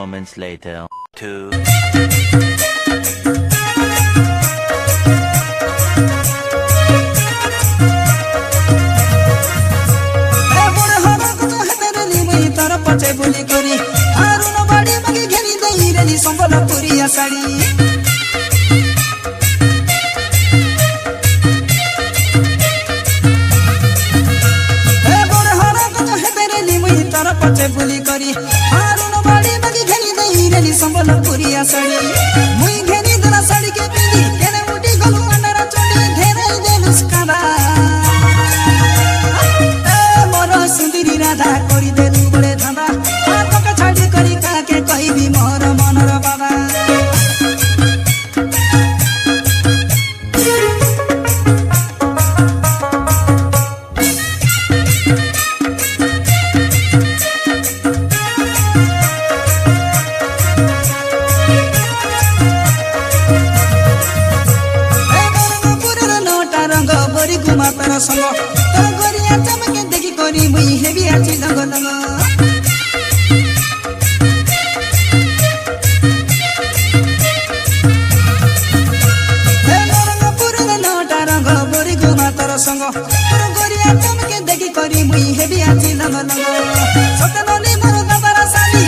moments later. Two. बोली करी हारून बाड़ी मगे घेनी दई रेली संबलपुरी साड़ी ए बोरे हरा को तो हेते रेली मुई तार पचे बोली करी हारून बाड़ी मगे घेनी दई रेली संबलपुरी साड़ी मुई घेनी दला साड़ी के पिंदी केने मुटी गलु अंडरा चोडी धेरे देलुस काबा ए मोर सुंदरी राधा करी देलु बड़े धांदा छाड़ी करी काके कहबी मोर मनर बाबा नोटा रंग बोरी घुमा तार संग तोर गरिया चमके देखी करी मुई हेबी आछि दंग दंग संग तोर गरिया चमके देखी करी मुई हेबी आछि लंग लंग